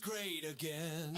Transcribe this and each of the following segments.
great again.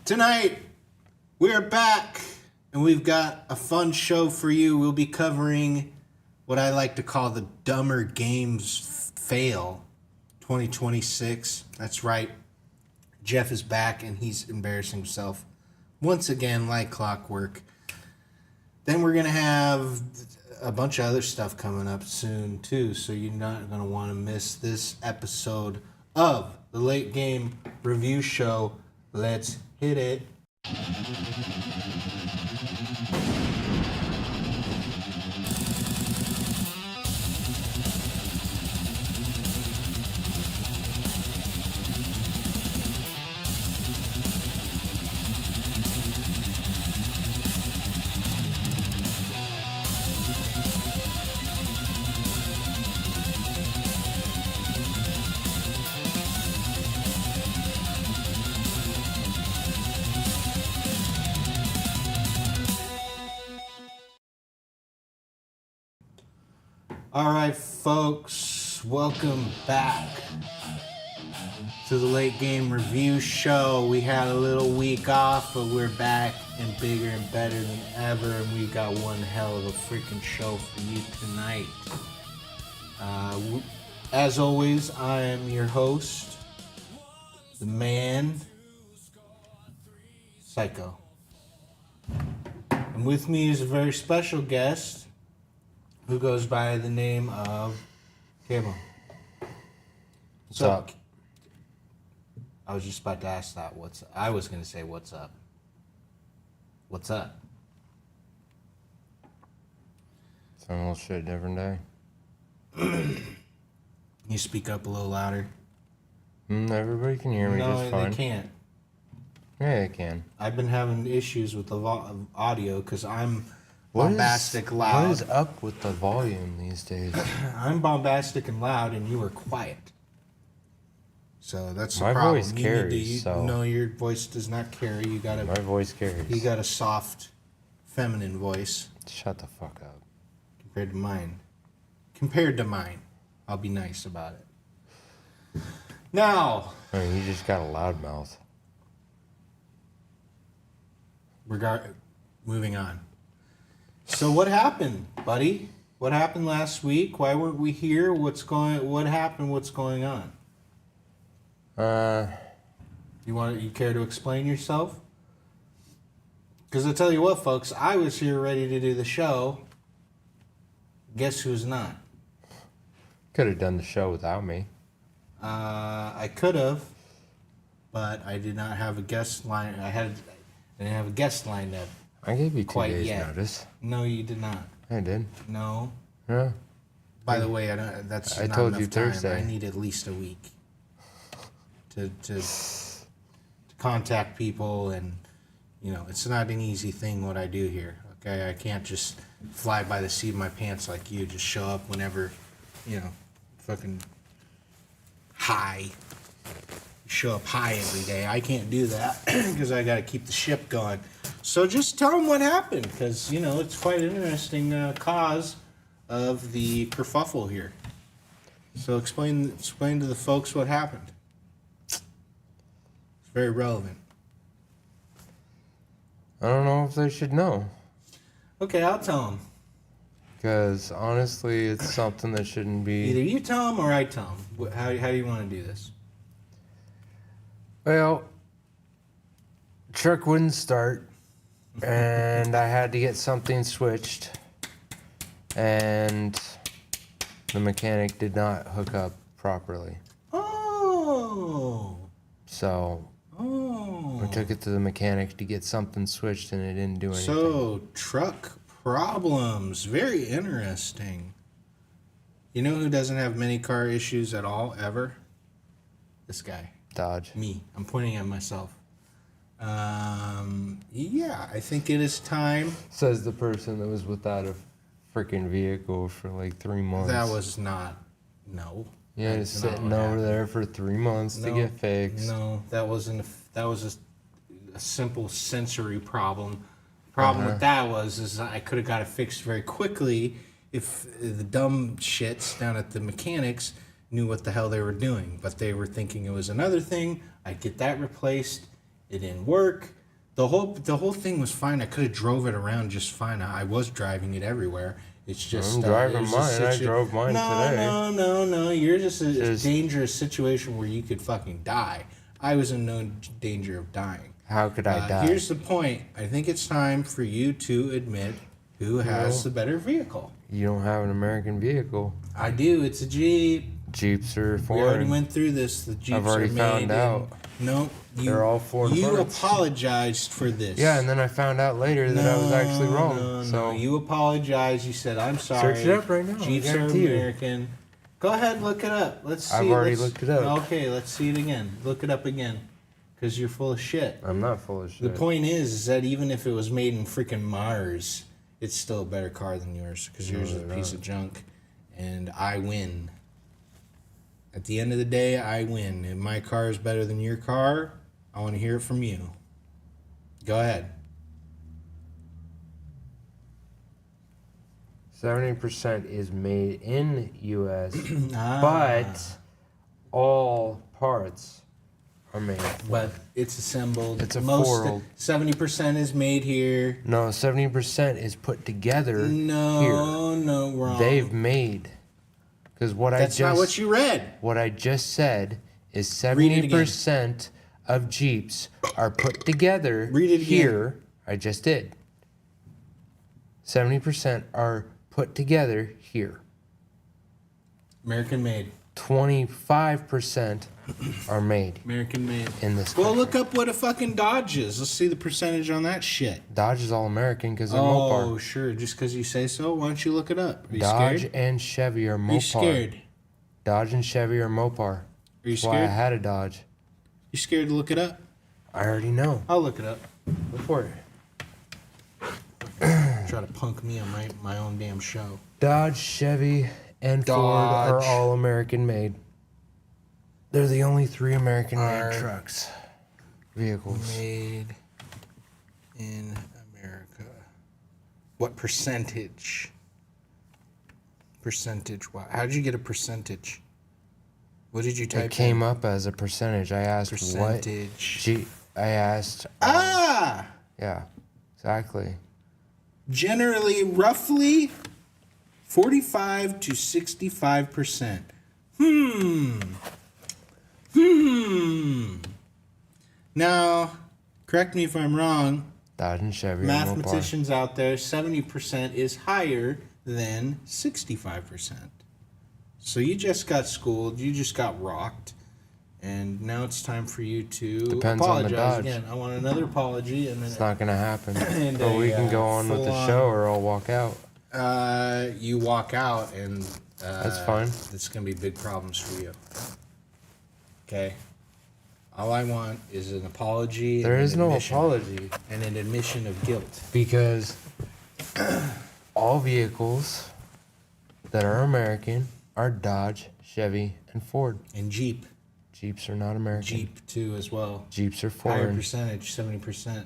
Tonight, we're back, and we've got a fun show for you. We'll be covering what I like to call the Dummer Games Fail 2026. That's right. Jeff is back, and he's embarrassing himself once again like clockwork. Then we're going to have a bunch of other stuff coming up soon, too, so you're not going to want to miss this episode of the Late Game Review Show. Let's hit it. All right, folks, welcome back to the Late Game Review Show. We had a little week off, but we're back and bigger and better than ever, and we got one hell of a freaking show for you tonight. As always, I am your host, the man, Psycho. And with me is a very special guest who goes by the name of Cable. What's up? I was just about to ask that. I was going to say, what's up? What's up? Same old shit, different day. You speak up a little louder. Everybody can hear me just fine. No, they can't. Yeah, they can. I've been having issues with the audio because I'm bombastic loud. What is up with the volume these days? I'm bombastic and loud, and you are quiet. So that's the My problem. voice carries, No, your voice does not carry. My voice carries. You got a soft, feminine voice. Shut the fuck up. Compared to mine. I'll be nice about it. Now, I mean, you just got a loud mouth. Moving on. So what happened, buddy? What happened last week? Why weren't we here? What happened? What's going on? You care to explain yourself? Because I tell you what, folks, I was here ready to do the show. Guess who's not? Could have done the show without me. I could have, but I did not have a guest line. I didn't have a guest lined up. I gave you 2 Quite days yet. notice. No, you did not. I did. No. Yeah. By the way, that's I not told enough you time. Thursday. I need at least a week to contact people, and it's not an easy thing what I do here. Okay, I can't just fly by the seat of my pants like you. Just show up whenever, fucking high. Show up high every day. I can't do that because I got to keep the ship going. So just tell them what happened, because it's quite an interesting cause of the kerfuffle here. So explain to the folks what happened. It's very relevant. I don't know if they should know. Okay, I'll tell them. Because honestly, it's something that shouldn't be. Either you tell them or I tell them. How do you want to do this? Well, truck wouldn't start, and I had to get something switched, and the mechanic did not hook up properly. Oh. So I took it to the mechanic to get something switched, and it didn't do anything. So, truck problems. Very interesting. You know who doesn't have many car issues at all, ever? This guy. Dodge. Me. I'm pointing at myself. Yeah, I think it is time. Says the person that was without a freaking vehicle for like 3 months. That was not. No. Yeah, That's just not sitting what over happened. there for 3 months to get fixed. No, that wasn't. That was a simple sensory problem. Problem with that is I could have got it fixed very quickly if the dumb shits down at the mechanics knew what the hell they were doing. But they were thinking it was another thing. I'd get that replaced. It didn't work. The whole thing was fine. I could have drove it around just fine. I was driving it everywhere. It's just I'm driving mine. I drove mine today. No. You're just a dangerous situation where you could fucking die. I was in no danger of dying. How could I die? Here's the point. I think it's time for you to admit who has the better vehicle. You don't have an American vehicle. I do. It's a Jeep. Jeeps are We already foreign. went through this. The Jeeps I've already are made found out. No, They're all foreign You parts. apologized for this. Yeah, and then I found out later that I was actually wrong. No, you apologized. You said, I'm sorry. Search it up right now. I Jeeps are guarantee you. American. Go ahead, look it up. Let's see. I've already looked it up. Okay, let's see it again. Look it up again. Because you're full of shit. I'm not full of shit. The point is that even if it was made in freaking Mars, it's still a better car than yours. Because yours is a piece of junk. And I win. At the end of the day, I win. If my car is better than your car, I want to hear it from you. Go ahead. 70% is made in U.S., but all parts are made. But it's assembled. It's a Most Ford. 70% is made here. No, 70% is put together here. No, wrong. They've made. Because That's not what you read. What I just said is Read it again. 70% of Jeeps are put together Read it again. here. I just did. 70% are put together here. American made. 25% are made American made. in this Well, country. look up what a fucking Dodge is. Let's see the percentage on that shit. Dodge is all American because they're Oh, Mopar. sure. Just because you say so, why don't you look it up? Are you Dodge scared? and Chevy are Mopar. Are you scared? Dodge and Chevy are Mopar. Are you That's why I scared? had a Dodge. You scared to look it up? I already know. I'll look it up. Go for it. Try to punk me on my own damn show. Dodge, Chevy, and Ford are Dodge. all American made. They're the only 3 American Are made trucks. Vehicles. Made in America. What percentage? Percentage. Wow. How did you get a percentage? What did you type It came up as a percentage. I asked Percentage. what. I asked. Ah! Yeah, exactly. Generally, roughly 45 to 65%. Now, correct me if I'm wrong. Dodge and Chevy. Mathematicians out there, 70% is higher than 65%. So you just got schooled, you just got rocked, And now it's time for you to Depends on the apologize Dodge. again. I want another apology, and then It's not gonna happen. And But we can go on with the full-on- show, or I'll walk out. you walk out, and That's fine. It's gonna be big problems for you. Okay. All I want is an apology. There and is an no admission, apology and an admission of guilt. because all vehicles that are American are Dodge, Chevy, and Ford. And Jeep. Jeeps are not American. Jeep too as well. Jeeps are Higher foreign. percentage, 70%.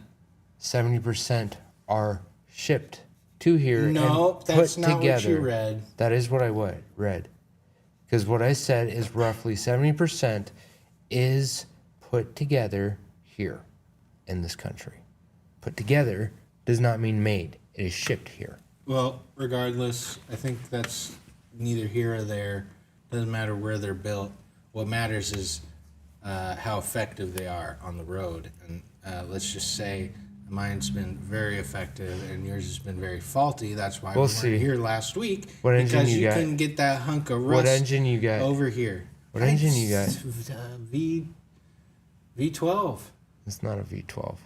70% are shipped to here No, and that's put not together. what you read. That is what I read. Because what I said is roughly 70% is put together here in this country. Put together does not mean made. It is shipped here. Well, regardless, I think that's neither here or there. Doesn't matter where they're built. What matters is how effective they are on the road. And let's just say mine's been very effective and yours has been very faulty. That's why We'll we see. weren't here last week. What engine because you you got? couldn't get that hunk of rust What engine you got? over here. What engine you got? V12. It's not a V12.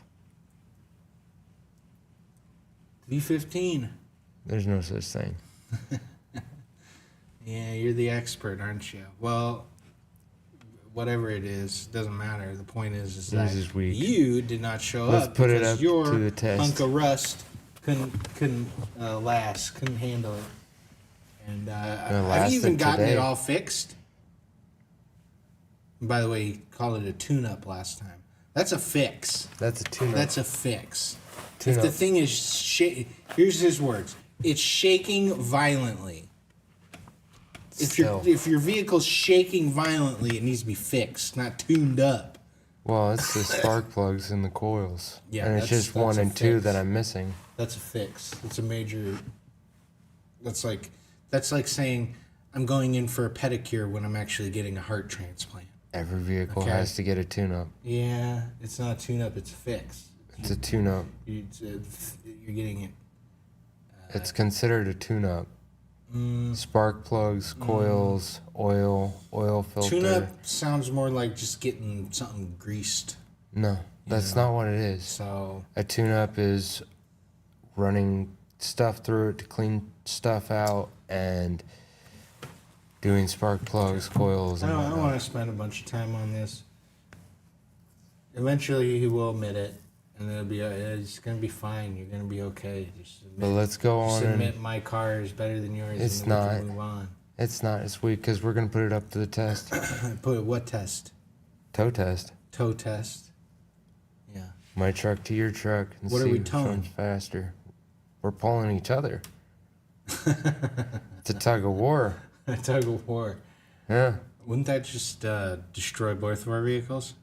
V15. There's no such thing. Yeah, you're the expert, aren't you? Well, whatever it is, doesn't matter. The point is Yours that is weak. you did not show Let's up put it because up your to the test. hunk of rust couldn't last, couldn't handle it. And I've last even it gotten today. it all fixed. And by the way, he called it a tune-up last time. That's a fix. That's a tune-up. That's a fix. Tune If the up. thing is here's his words. It's shaking violently. Still. If your vehicle's shaking violently, it needs to be fixed, not tuned up. Well, it's the spark plugs and the coils. Yeah, and it's that's- just one that's a and two fix. that I'm missing. That's a fix. That's a major. That's like saying I'm going in for a pedicure when I'm actually getting a heart transplant. Every vehicle Okay. has to get a tune-up. Yeah, it's not a tune-up. It's a fix. It's a tune-up. You're getting it. It's considered a tune-up. Spark plugs, coils, oil filter. Tune-up sounds more like just getting something greased. No, that's not what it is. So A tune-up is running stuff through it to clean stuff out and doing spark plugs, coils, I and don't whatnot. want to spend a bunch of time on this. Eventually, he will admit it, and it's gonna be fine. You're gonna be okay. Just admit, But let's go just on admit and my car is better than yours. It's and then we not. can move on. it's not. It's weak because we're gonna put it up to the test. Put what test? Toe test. Toe test. Yeah. My truck to your truck and What are see we which towing? one's faster. We're pulling each other. It's a tug of war. A tug of war. Yeah. Wouldn't that just destroy both of our vehicles?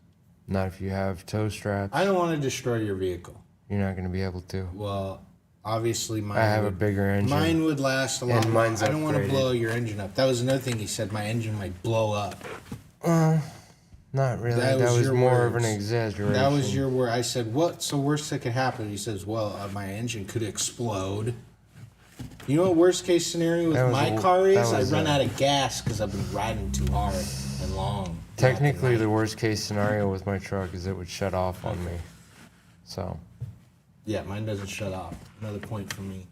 Not if you have toe straps. I don't want to destroy your vehicle. You're not gonna be able to. Well, obviously mine. I have a would, bigger engine. Mine would last a lot. And mine's I don't want to upgraded. blow your engine up. That was another thing he said. My engine might blow up. Not really. That That was was your more of an words. exaggeration. That was your word. I said, "What's the worst that could happen?" He says, "Well, my engine could explode." You know what worst case scenario That with was my a- car that is? I was run a- out of gas because I've been riding too hard and long. Technically, the throughout worst case scenario with my truck is it would shut off on me. So, night. Yeah, mine doesn't shut off. Another point for me.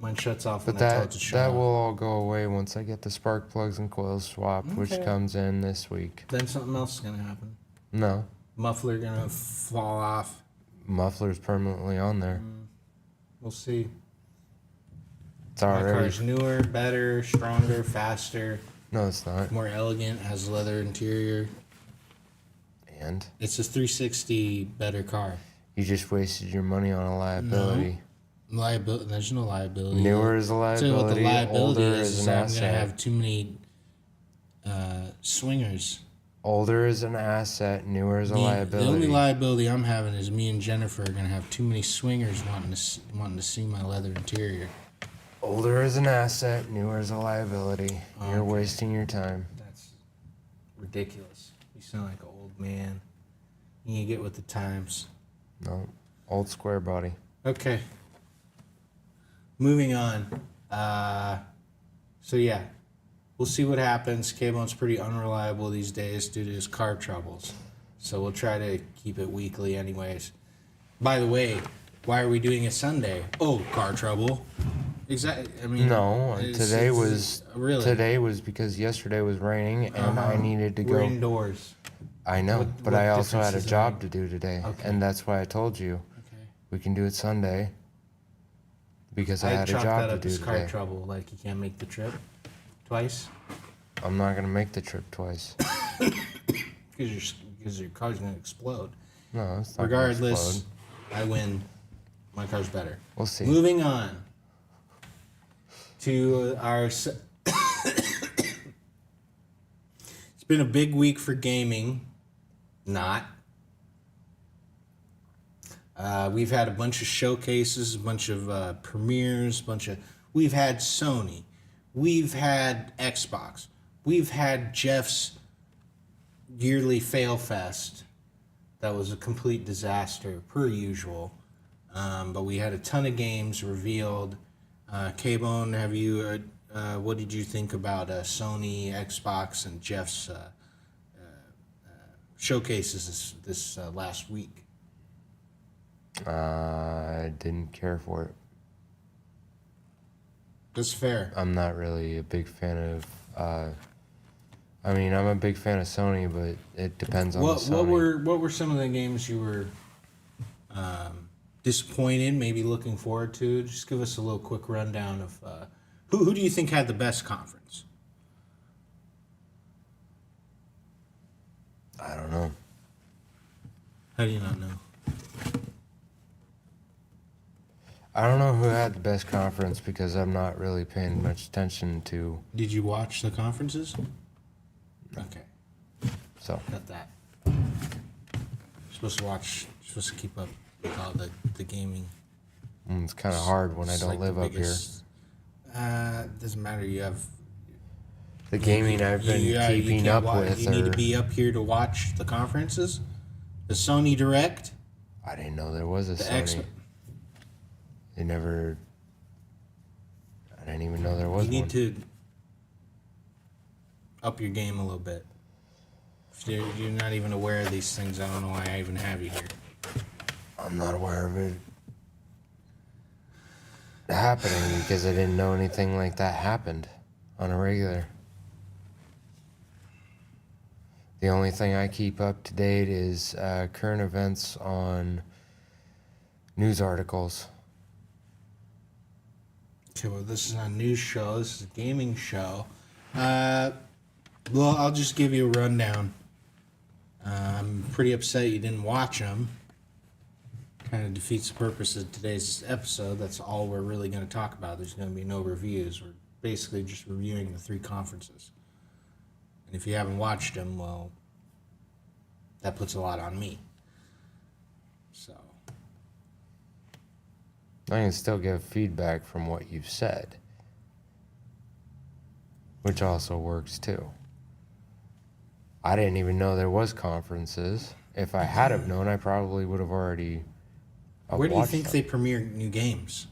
Mine shuts off when but I tell it that to shut that off. will all go away once I get the spark plugs and coils swapped, which Okay. comes in this week. Then something else is gonna happen. No, Muffler gonna fall off. muffler's permanently on there. We'll see. It's My already. car's newer, better, stronger, faster, No, it's not. more elegant, has leather interior. And It's a 360 better car. you just wasted your money on a liability. Liability. There's no liability. Newer is a I'll tell you what the liability. liability Older is is an I'm gonna asset. have too many swingers. Older is an asset. Newer is a The liability. only liability I'm having is me and Jennifer are gonna have too many swingers wanting to see my leather interior. Older is an asset. Newer is a liability. You're Okay. wasting your time. That's ridiculous. You sound like an old man. You need to get with the times. No, old square body. Okay. Moving on. So yeah, we'll see what happens. K-Bone's pretty unreliable these days due to his car troubles. So we'll try to keep it weekly anyways. By the way, why are we doing it Sunday? Oh, car trouble. Exactly. I mean, No, today was because yesterday was raining and I needed to We're go. indoors. I know, but what I also had a difference does job that to do today, Okay. and that's why I told you Okay. we can do it Sunday because I had a chalked job that to up do as car today. trouble, like you can't make the trip twice I'm not gonna make the trip twice. because your car's gonna explode. No, it's not gonna Regardless, explode. I win. My car's better. We'll see. Moving on to our. It's been a big week for gaming. Not. We've had a bunch of showcases, a bunch of premieres, We've had Sony. We've had Xbox. We've had Jeff's yearly fail fest. That was a complete disaster, per usual. But we had a ton of games revealed. K-Bone, what did you think about Sony, Xbox, and Jeff's showcases this last week? I didn't care for it. That's fair. I'm not really a big fan of. I'm a big fan of Sony, but it depends on the Sony. What were some of the games you were disappointed, maybe looking forward to? Just give us a little quick rundown of who do you think had the best conference? I don't know. How do you not know? I don't know who had the best conference because I'm not really paying much attention to. Did you watch the conferences? Okay, So got that. You're supposed to keep up with all the gaming. it's kind of hard when I It's don't like live the up biggest- doesn't matter. You have here. The gaming I've been you keeping can't up watch, with You need are. to be up here to watch the conferences. The Sony Direct, I didn't know there was a the Sony. They never. I didn't even know there was You need one. to up your game a little bit. If you're not even aware of these things, I don't know why I even have you here. I'm not aware of it happening because I didn't know anything like that happened on a regular. The only thing I keep up to date is current events on news articles. Okay, well, this is not a news show. This is a gaming show. Well, I'll just give you a rundown. I'm pretty upset you didn't watch them. Kind of defeats the purpose of today's episode. That's all we're really going to talk about. There's going to be no reviews. We're basically just reviewing the 3 conferences. And if you haven't watched them, well, that puts a lot on me. So, I can still give feedback from what you've said, which also works too. I didn't even know there was conferences. If I had have known, I probably would have already. where do you watched think them. they premiere new games?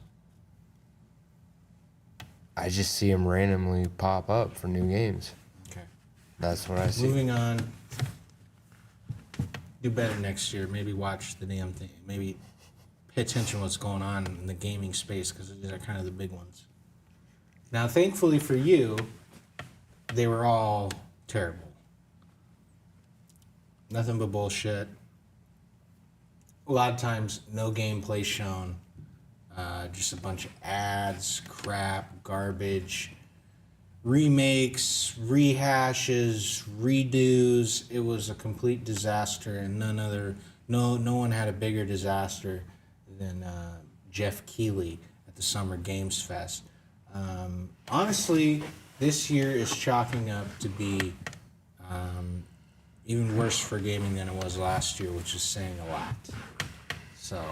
I just see them randomly pop up for new games. Okay. That's what I see. Moving on. Do better next year. Maybe watch the damn thing. Maybe pay attention to what's going on in the gaming space because these are kind of the big ones. Now, thankfully for you, they were all terrible. Nothing but bullshit. A lot of times, no gameplay shown. Just a bunch of ads, crap, garbage, remakes, rehashes, redos. It was a complete disaster, and no one had a bigger disaster than Jeff Keighley at the Summer Games Fest. Honestly, this year is chalking up to be even worse for gaming than it was last year, which is saying a lot. So,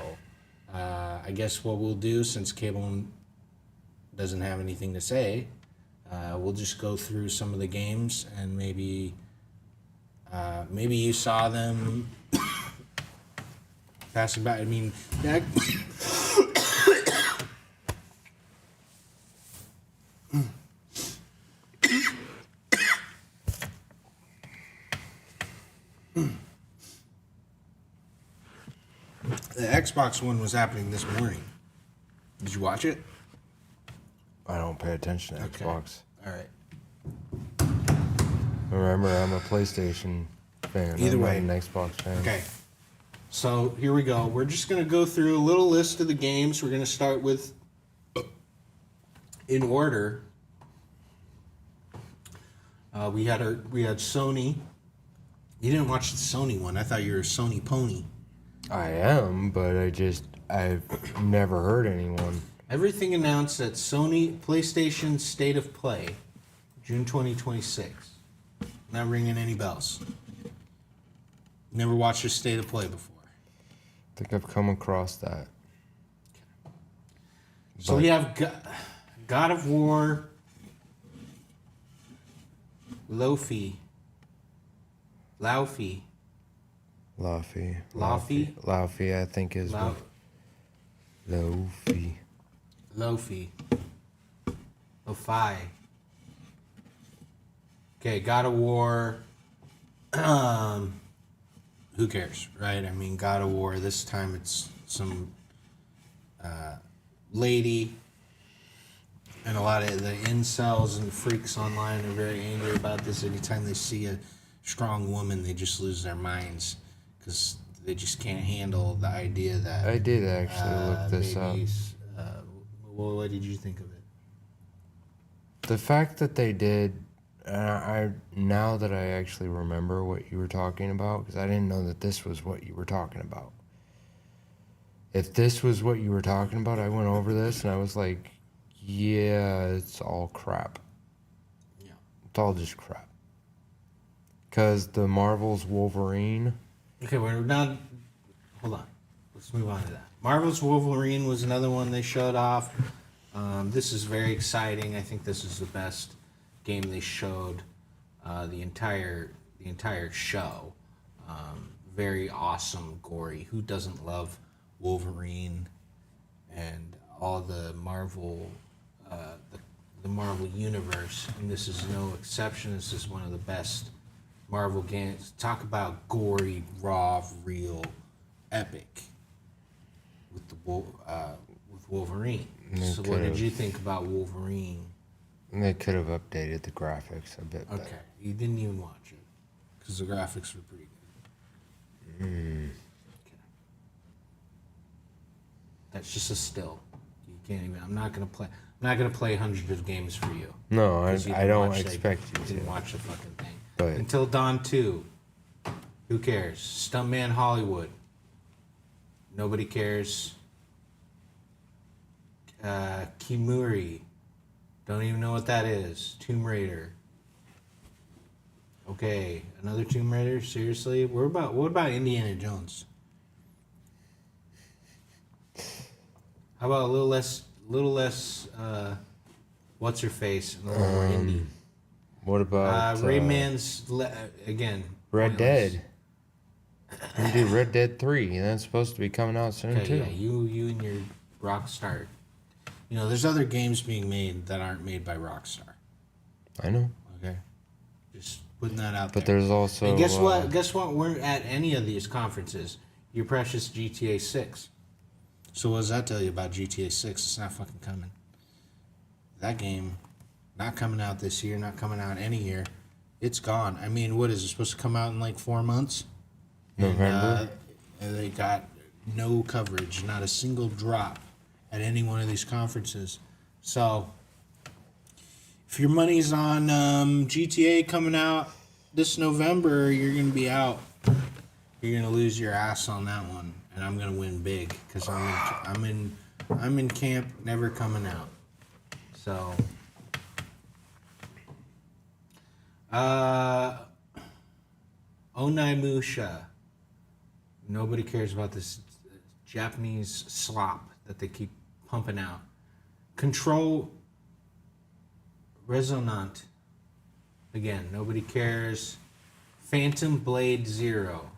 I guess what we'll do, since Cable doesn't have anything to say, we'll just go through some of the games and maybe you saw them passing by. I mean, that. The Xbox one was happening this morning. Did you watch it? I don't pay attention to Okay. Xbox. All right. Remember, I'm a PlayStation fan. Either I'm way. not an Xbox fan. Okay. So here we go. We're just going to go through a little list of the games. We're going to start with, in order, we had Sony. You didn't watch the Sony one. I thought you were a Sony pony. I am, but I've never heard anyone. Everything announced at Sony PlayStation State of Play, June 2026. Not ringing any bells. Never watched a State of Play before. I think I've come across that. So we have God of War, Laufey, Laufey, I think is what. Laufey. Lo-fi. Okay, God of War. Who cares, right? I mean, God of War. This time it's some lady, and a lot of the incels and freaks online are very angry about this. Anytime they see a strong woman, they just lose their minds because they just can't handle the idea that. I did actually look this up. Well, what did you think of it? The fact that they did, I now that I actually remember what you were talking about, because I didn't know that this was what you were talking about. If this was what you were talking about, I went over this and I was like, yeah, it's all crap. Yeah. It's all just crap. Because the Marvel's Wolverine. Okay, we're not. Hold on. Let's move on to that. Marvel's Wolverine was another one they showed off. This is very exciting. I think this is the best game they showed the entire show. Very awesome, gory. Who doesn't love Wolverine and all the Marvel, the Marvel universe? And this is no exception. This is one of the best Marvel games. Talk about gory, raw, real, epic with with Wolverine. So what did you think about Wolverine? They could have updated the graphics a bit better. Okay, you didn't even watch it because the graphics were pretty good. Okay. That's just a still. You can't even. I'm not gonna play hundreds of games for you. No, I 'Cause you didn't don't watch expect you didn't to. watch the fucking thing. But Until Dawn 2. Who cares? Stuntman Hollywood. Nobody cares. Kimuri. Don't even know what that is. Tomb Raider. Okay, another Tomb Raider? Seriously? What about Indiana Jones? How about a little less what's her face and a little more indie? what about Rayman's again. Red pointless. Dead? We do Red Dead 3, and that's supposed to be coming out soon Okay, too. yeah, you and your Rockstar. You know, there's other games being made that aren't made by Rockstar. I know. Okay, just putting that out But there. there's also And guess what? Guess what? We're at any of these conferences. Your precious GTA 6. So what does that tell you about GTA 6? It's not fucking coming. That game, not coming out this year, not coming out any year. It's gone. I mean, what is it supposed to come out in like 4 months? November. And they got no coverage, not a single drop at any one of these conferences. So, if your money's on GTA coming out this November, you're gonna be out. You're gonna lose your ass on that one, and I'm gonna win big because I'm in camp, never coming out. So, Onimusha. Nobody cares about this Japanese slop that they keep pumping out. Control Resonant. Again, nobody cares. Phantom Blade Zero.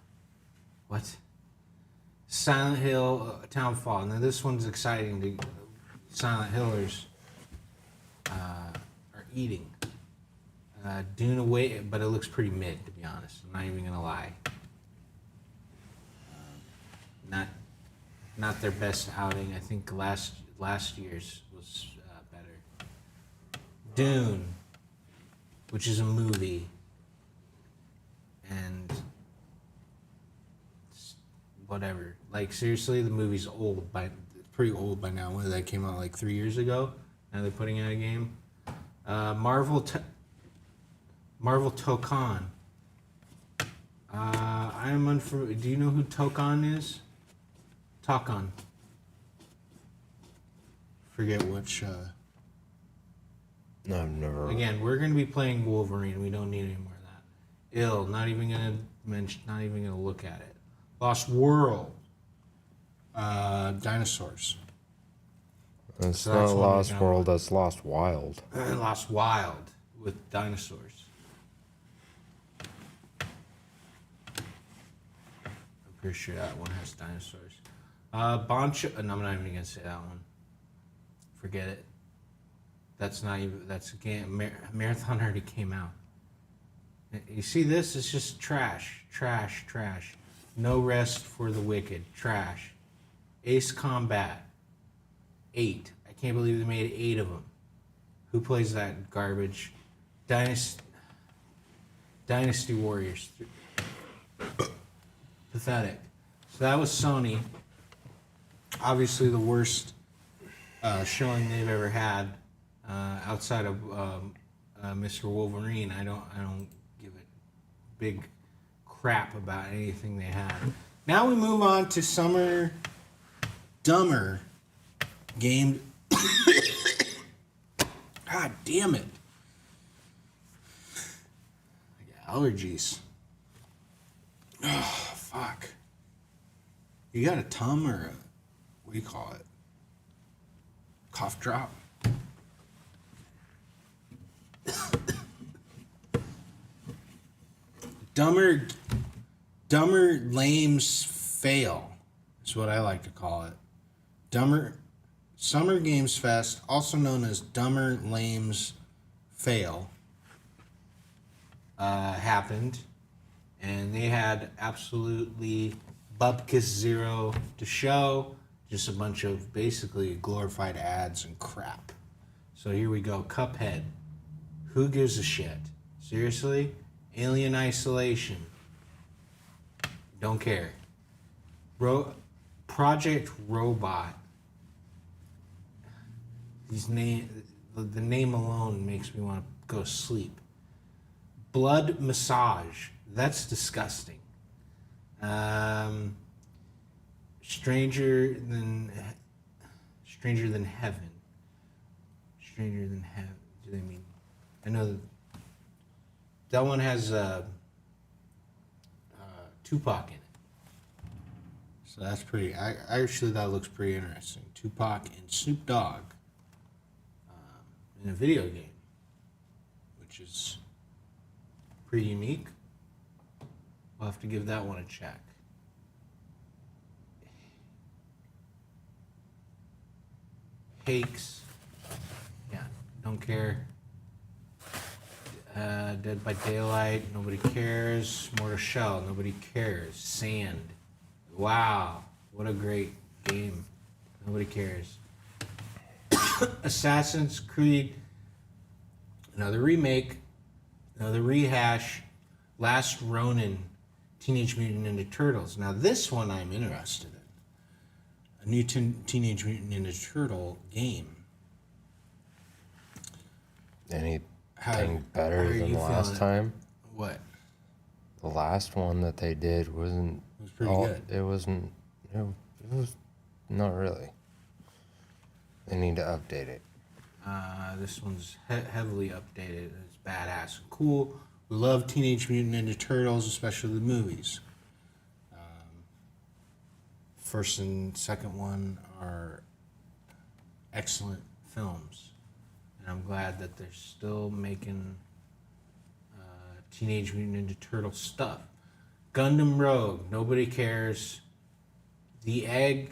What? Silent Hill Townfall. Now this one's exciting. The Silent Hillers are eating. Dune Away, but it looks pretty mid, to be honest. I'm not even gonna lie. Not not their best outing. I think last year's was better. Dune, which is a movie, and whatever. Like seriously, the movie's old pretty old by now. When that came out like 3 years ago. Now they're putting out a game. Marvel Tokan. I'm unfamiliar. Do you know who Tokan is? Tokan. Forget which. No, I've never. Again, we're going to be playing Wolverine. We don't need any more of that. Ill. Not even going to mention. Not even going to look at it. Lost World. Dinosaurs. It's So not that's what Lost we World, that's Lost Wild. Lost Wild with dinosaurs. I'm pretty sure that one has dinosaurs. Boncho. No, I'm not even gonna say that one. Forget it. That's not even. That's a game. Marathon already came out. You see this? It's just trash, trash, trash. No Rest for the Wicked. Trash. Ace Combat. 8. I can't believe they made 8 of them. Who plays that garbage? Dynasty Warriors. Pathetic. So that was Sony. Obviously the worst showing they've ever had outside of Mr. Wolverine. I don't give a big crap about anything they had. Now we move on to Summer Dummer game. God damn it. I got allergies. Oh, fuck. You got a tum or a, what do you call it? Cough drop? Dummer Lames Fail is what I like to call it. Summer Games Fest, also known as Dummer Lames Fail, happened, and they had absolutely bupkis zero to show, just a bunch of basically glorified ads and crap. So here we go, Cuphead. Who gives a shit? Seriously? Alien Isolation. Don't care. Project Robot. The name alone makes me want to go to sleep. Blood Massage. That's disgusting. Stranger than Heaven. Stranger than Heaven. Do they mean? I know that one has Tupac in it. So that's pretty. Actually, that looks pretty interesting. Tupac and Snoop Dogg in a video game, which is pretty unique. We'll have to give that one a check. Hakes. Yeah, don't care. Dead by Daylight, nobody cares. Mortal Shell, nobody cares. Sand. Wow, what a great game. Nobody cares. Assassin's Creed, another remake, another rehash. Last Ronin, Teenage Mutant Ninja Turtles. Now this one I'm interested in. A new Teenage Mutant Ninja Turtle game. Anything better than last time? What? The last one that they did wasn't. It was pretty good. It wasn't. It was not really. They need to update it. This one's heavily updated. It's badass and cool. We love Teenage Mutant Ninja Turtles, especially the movies. First and second one are excellent films. And I'm glad that they're still making Teenage Mutant Ninja Turtle stuff. Gundam Rogue, nobody cares. The Egg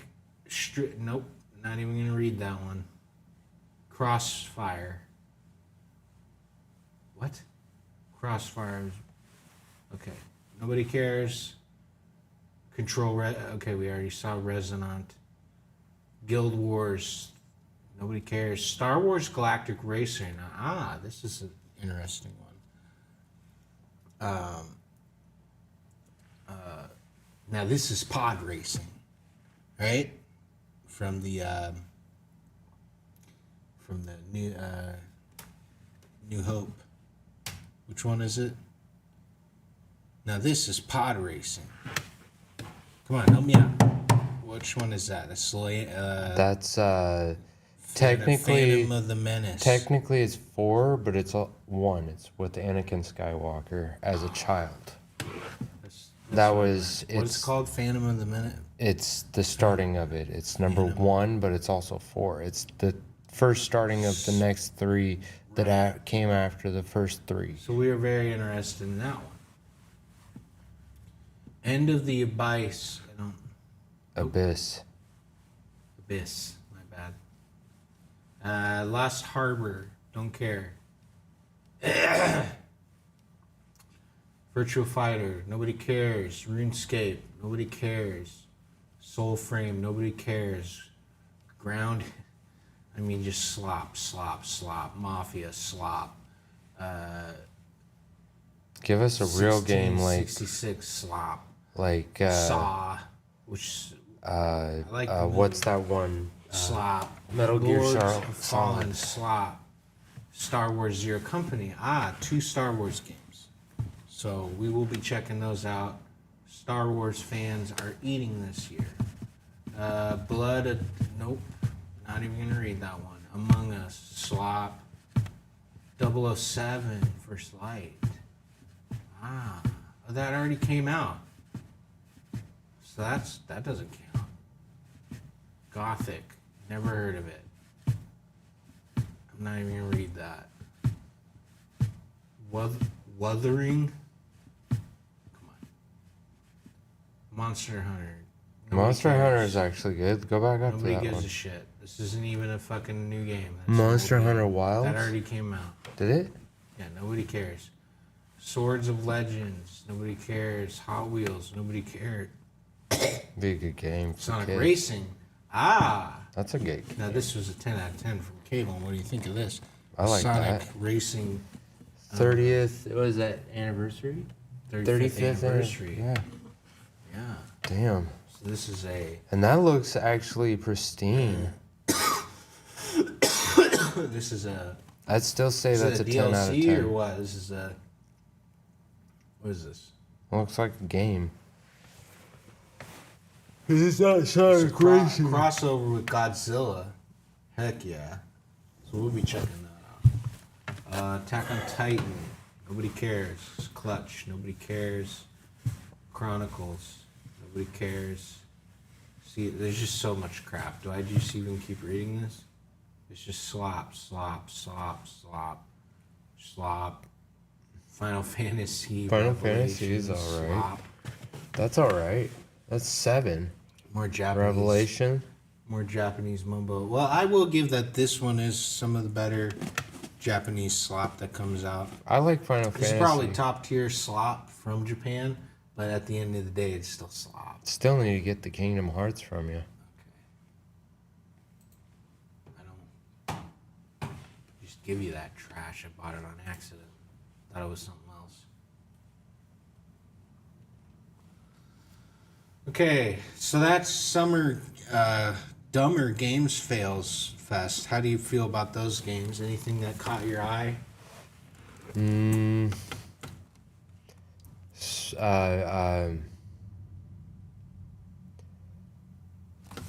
nope, not even going to read that one. Crossfire. What? Crossfire. Okay, nobody cares. Okay, we already saw Resonant. Guild Wars. Nobody cares. Star Wars Galactic Racer. This is an interesting one. Now this is pod racing, right? From the New Hope. Which one is it? Now this is pod racing. Come on, help me out. Which one is that? That's technically Phantom of the Menace. Technically, it's 4, but it's 1. It's with Anakin Skywalker as a child. It's called? Phantom of the Menace? It's the starting of it. It's number 1, but it's also 4. It's the first starting of the next 3 that came after the first 3. So we are very interested in that one. End of the Abyss. Abyss. Abyss. My bad. Lost Harbor. Don't care. Virtual Fighter. Nobody cares. RuneScape. Nobody cares. Soul Frame. Nobody cares. Ground. I mean, just slop. Mafia. Slop. Give us a real game like 66 slop. Like Saw, which I like. What's that one? Slop. Metal Gear Fallen slop. Star Wars Zero Company. 2 Star Wars games. So we will be checking those out. Star Wars fans are eating this year. Nope. Not even gonna read that one. Among Us. Slop. 007 First Light. That already came out. So that doesn't count. Gothic. Never heard of it. I'm not even gonna read that. Wuthering. Come on. Monster Hunter. Monster Hunter is actually good. Go back up to that one. Nobody gives a shit. This isn't even a fucking new game. That's Monster Hunter Wilds? That already came out. Did it? Yeah, nobody cares. Swords of Legends. Nobody cares. Hot Wheels. Nobody cared. Be a good game. Sonic Racing. That's a good game. Now this was a 10 out of 10 from Cable. What do you think of this? I like Sonic that. Racing. 30th. Was that anniversary? 35th anniversary. Yeah. Yeah. Damn. So this is And that looks actually pristine. this is a. I'd still say that's a 10 DLC out of 10. or what? This is a. What is this? Looks like a game. It's not Sonic Racing. Crossover with Godzilla. Heck yeah. So we'll be checking that out. Attack on Titan. Nobody cares. Clutch. Nobody cares. Chronicles. Nobody cares. See, there's just so much crap. Do I just even keep reading this? It's just slop. Final Fantasy. Final Fantasy is alright. Slop. That's alright. That's 7. More Japanese. Revelation. More Japanese mumbo. Well, I will give that this one is some of the better Japanese slop that comes out. I like Final Fantasy. It's probably top tier slop from Japan, but at the end of the day, it's still slop. Still need to get the Kingdom Hearts from you. Okay. I don't just give you that trash. I bought it on accident. Thought it was something else. Okay, so that's summer Dummer Games Fails Fest. How do you feel about those games? Anything that caught your eye? The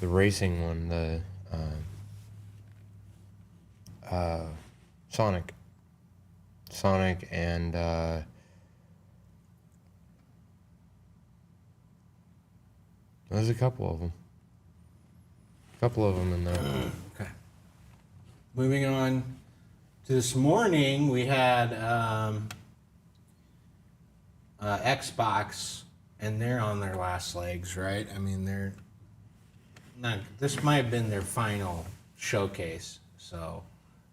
racing one, the Sonic and there's a couple of them in there. Okay. Moving on to this morning, we had Xbox, and they're on their last legs, right? I mean, they're not. This might have been their final showcase, so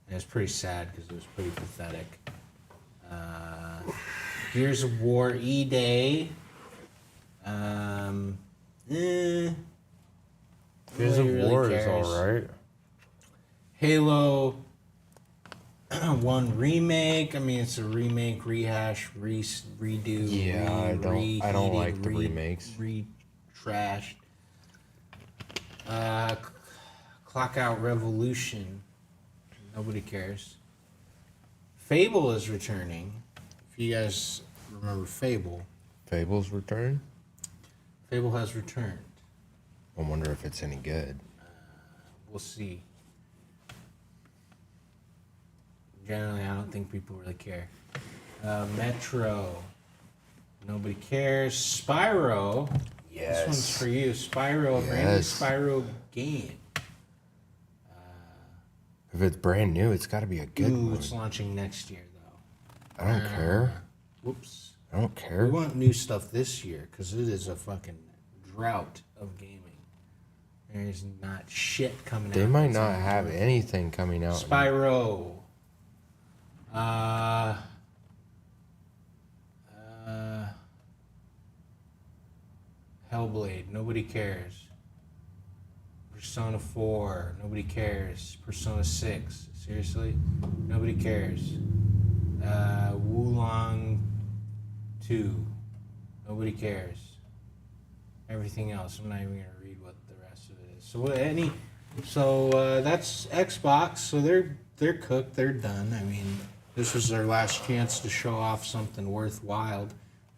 and it's pretty sad because it was pretty pathetic. Gears of War E-Day. Gears of Nobody really War cares. is alright. Halo 1 remake. I mean, it's a remake, rehash, redo. Yeah, I don't like the remakes. Trashed. Clock Out Revolution. Nobody cares. Fable is returning. If you guys remember Fable. Fable's return? Fable has returned. I wonder if it's any good. We'll see. Generally, I don't think people really care. Metro. Nobody cares. Spyro. Yes. This one's for you. Spyro, a brand new Spyro game. If it's brand new, it's got to be a good one. It's launching next year, though. I don't care. Whoops. I don't care. We want new stuff this year because it is a fucking drought of gaming. There's not shit coming out. They might not have anything coming out. Spyro. Hellblade. Nobody cares. Persona 4. Nobody cares. Persona 6. Seriously? Nobody cares. Wulong 2. Nobody cares. Everything else, I'm not even going to read what the rest of it is. So that's Xbox. So they're cooked. They're done. I mean, this was their last chance to show off something worthwhile.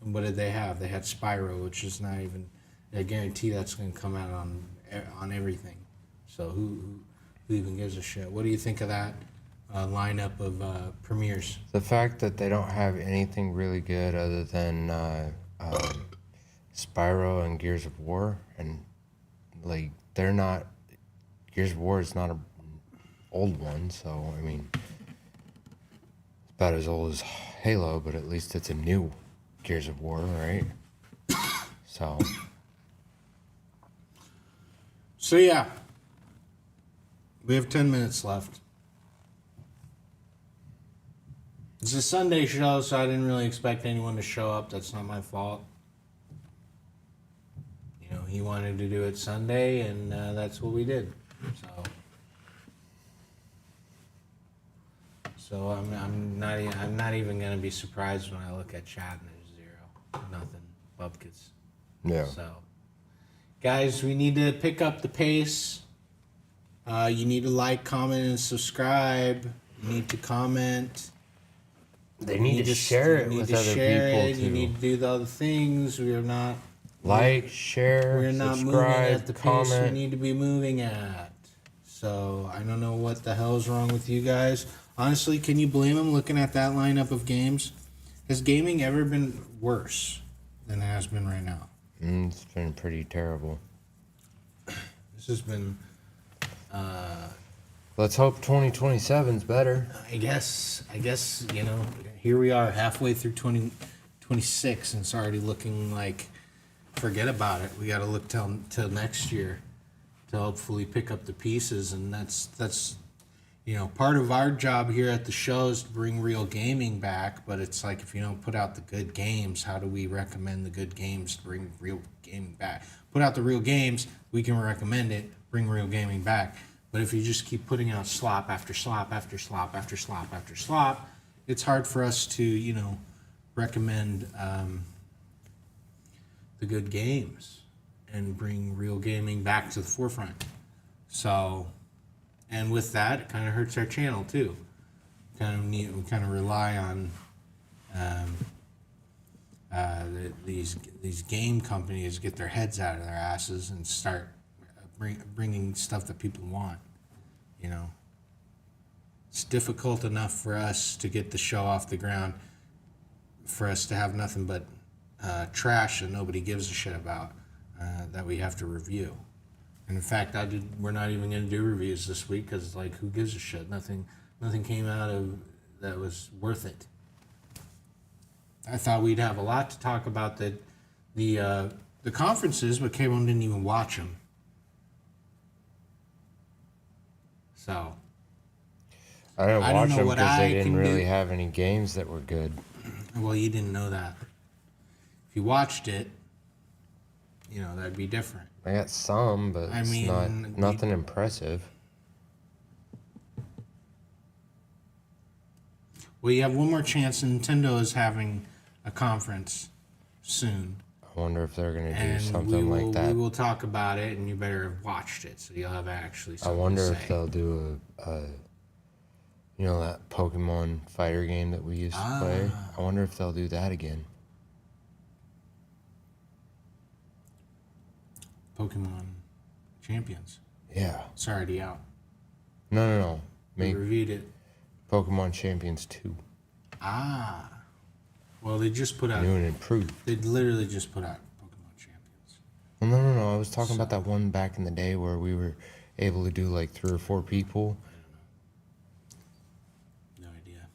And what did they have? They had Spyro, which is not even. I guarantee that's going to come out on everything. So who even gives a shit? What do you think of that lineup of premieres? The fact that they don't have anything really good other than Spyro and Gears of War, and like they're not. Gears of War is not an old one, so I mean, it's about as old as Halo, but at least it's a new Gears of War, right? So yeah, we have 10 minutes left. It's a Sunday show, so I didn't really expect anyone to show up. That's not my fault. You know, he wanted to do it Sunday, and that's what we did. So I'm not even gonna be surprised when I look at chat and there's zero, nothing, bupkis. Yeah. So, guys, we need to pick up the pace. You need to like, comment, and subscribe. You need to comment. They need to share it with other people too. You need to do the other things. We are not like, share, we're not moving subscribe, at the pace we comment. need to be moving at. So I don't know what the hell is wrong with you guys. Honestly, can you blame them looking at that lineup of games? Has gaming ever been worse than it has been right now? It's been pretty terrible. This has been. Let's hope 2027's better. I guess here we are halfway through 2026 and it's already looking like forget about it. We got to look till next year to hopefully pick up the pieces, and that's part of our job here at the show is to bring real gaming back, but it's like if you don't put out the good games, how do we recommend the good games to bring real gaming back? Put out the real games, we can recommend it, bring real gaming back. But if you just keep putting out slop after slop after slop after slop after slop, it's hard for us to, recommend the good games and bring real gaming back to the forefront. So, and with that, it kind of hurts our channel too. We kind of rely on these game companies get their heads out of their asses and start bringing stuff that people want. It's difficult enough for us to get the show off the ground, for us to have nothing but trash that nobody gives a shit about that we have to review. And in fact, we're not even going to do reviews this week because, who gives a shit? Nothing came out of that was worth it. I thought we'd have a lot to talk about the conferences, but K1 didn't even watch them. So I didn't I don't watch know them what because I they didn't can really do. have any games that were good. Well, you didn't know that. If you watched it, you know, that'd be different. I got some, but I it's mean, nothing impressive. Well, you have one more chance. Nintendo is having a conference soon. I wonder if they're gonna do And something like that. We will talk about it, and you better have watched it, so you'll have actually I something wonder to if say. they'll do you know, that Pokemon fighter game that we used to play. I wonder if they'll do that again. Pokemon Champions. Yeah. It's already out. No. We reviewed it. Pokemon Champions 2. Well, they just put out... New and improved. They literally just put out Pokemon Champions. Well, no. I was talking about that one back in the day where we were able to do like 3 or 4 people. No idea.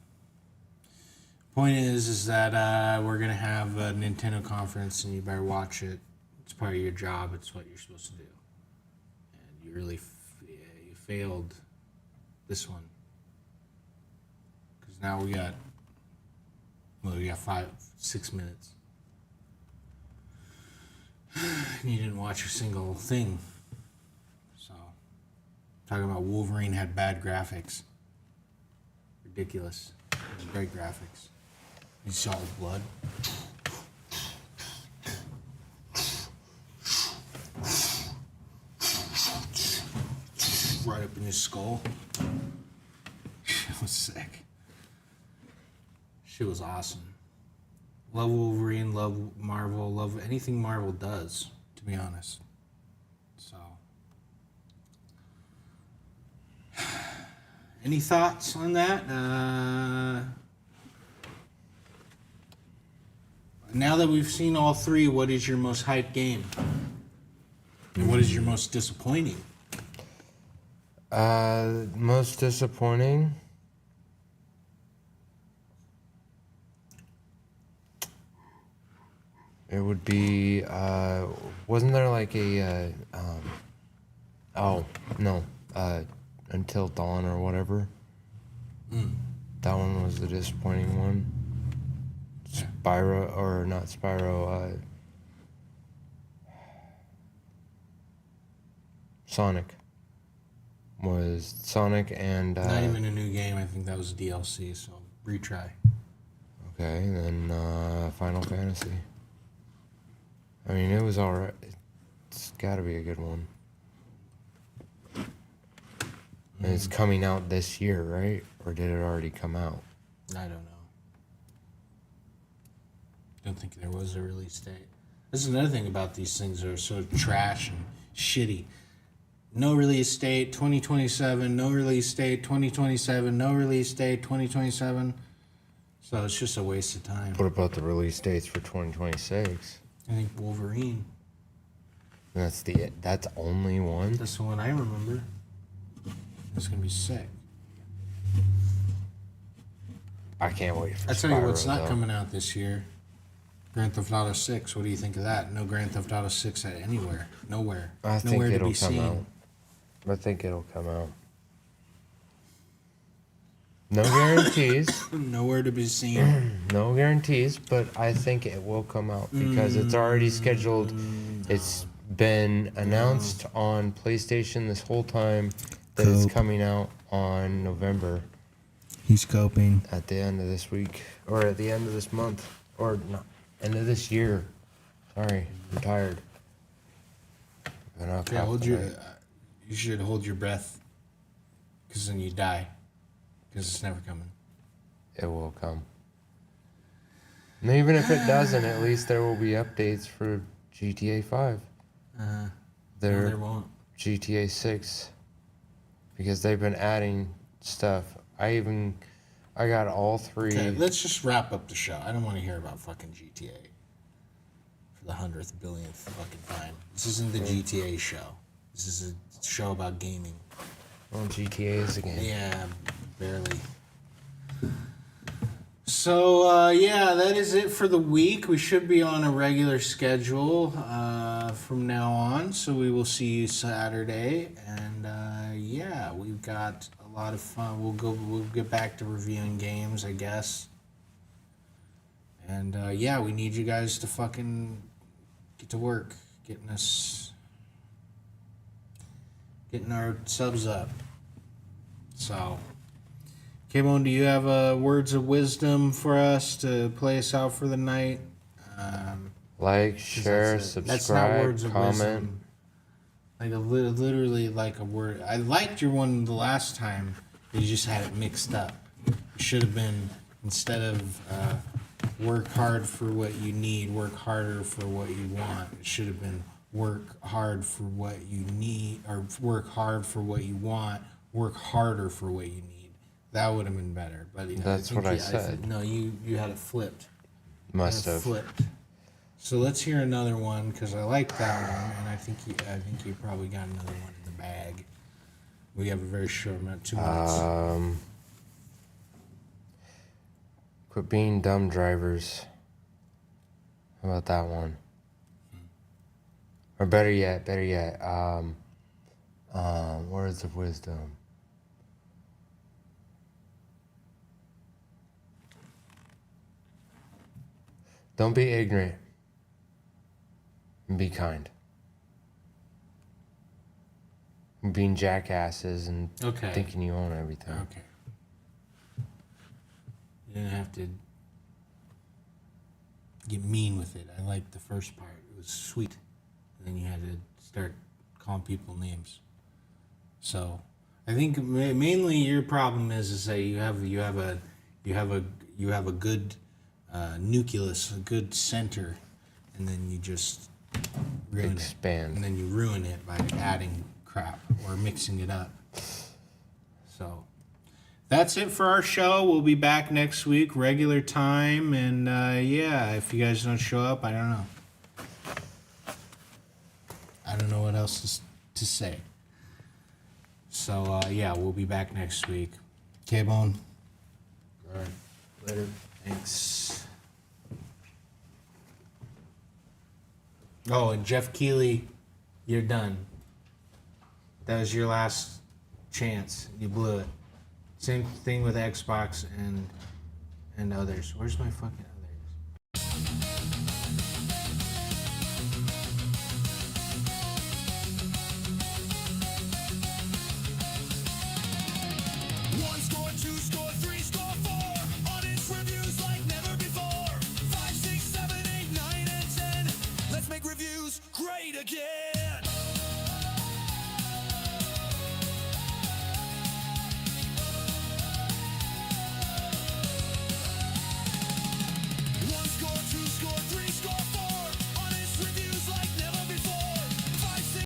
Point is that we're going to have a Nintendo conference, and you better watch it. It's part of your job. It's what you're supposed to do. And you really you failed this one. Because now we got 6 minutes. And you didn't watch a single thing. So, talking about Wolverine had bad graphics. Ridiculous. It was great graphics. You saw his blood. Right up in his skull. It was sick. Shit was awesome. Love Wolverine, love Marvel, love anything Marvel does, to be honest. So. Any thoughts on that? Now that we've seen all 3, what is your most hyped game? And what is your most disappointing? Most disappointing. It would be, wasn't there like a, Until Dawn or whatever? That one was the disappointing one. Spyro, or not Spyro, Sonic. Was Sonic and... Not even a new game, I think that was a DLC, so retry. Okay, and then Final Fantasy. I mean, it was alright. It's gotta be a good one. And it's coming out this year, right? Or did it already come out? I don't know. Don't think there was a release date. This is another thing about these things that are so trash and shitty. No release date, 2027. No release date, 2027. No release date, 2027. So it's just a waste of time. What about the release dates for 2026? I think Wolverine. That's only one? That's the one I remember. It's gonna be sick. I can't wait for I tell you Spyro, what's not though. coming out this year. Grand Theft Auto 6. What do you think of that? No Grand Theft Auto 6 at anywhere. Nowhere. I think Nowhere to it'll be come seen. out. I think it'll come out. No guarantees. Nowhere to be seen. No guarantees, but I think it will come out because it's already scheduled. It's been announced on PlayStation this whole time that it's coming out on November He's coping. at the end of this week or at the end of this month or no, end of this year. Sorry, I'm tired. Been up Yeah, half hold the your. night. You should hold your breath, because then you die. Because it's never coming. It will come. And even if it doesn't, at least there will be updates for GTA 5. No, There there won't. GTA 6 because they've been adding stuff. I got all 3. Okay, let's just wrap up the show. I don't want to hear about fucking GTA for the 100th billionth fucking time. This isn't the GTA show. This is a show about gaming. Well, GTA is a game. Yeah, barely. So, yeah, that is it for the week. We should be on a regular schedule from now on. So we will see you Saturday. And, yeah, we've got a lot of fun. We'll get back to reviewing games, I guess. And, yeah, we need you guys to fucking get to work. getting our subs up. So, K-Bone, do you have words of wisdom for us to play us out for the night? Like, share, subscribe, comment. Wisdom. Like literally like a word. I liked your one the last time. You just had it mixed up. It should have been, instead of work hard for what you need, work harder for what you want. It should have been work hard for what you need, or work hard for what you want, work harder for what you need. That would have been better. But that's what I said. No, you had it flipped. Must have flipped. So let's hear another one, because I like that one, and I think you probably got another one in the bag. We have a very short amount, 2 minutes. Quit being dumb drivers. How about that one? Or better yet, words of wisdom. Don't be ignorant. And be kind. Being jackasses and thinking you own everything. Okay. You didn't have to get mean with it. I liked the first part. It was sweet. And then you had to start calling people names. So I think mainly your problem is that you have a good nucleus, a good center, and then you just ruin it. And then you ruin it by adding crap or mixing it up. So that's it for our show. We'll be back next week, regular time, and if you guys don't show up, I don't know. I don't know what else to say. So we'll be back next week. K-Bone. All right. Later. Thanks. Oh, and Jeff Keighley, you're done. That was your last chance. You blew it. Same thing with Xbox and others. Where's my fucking...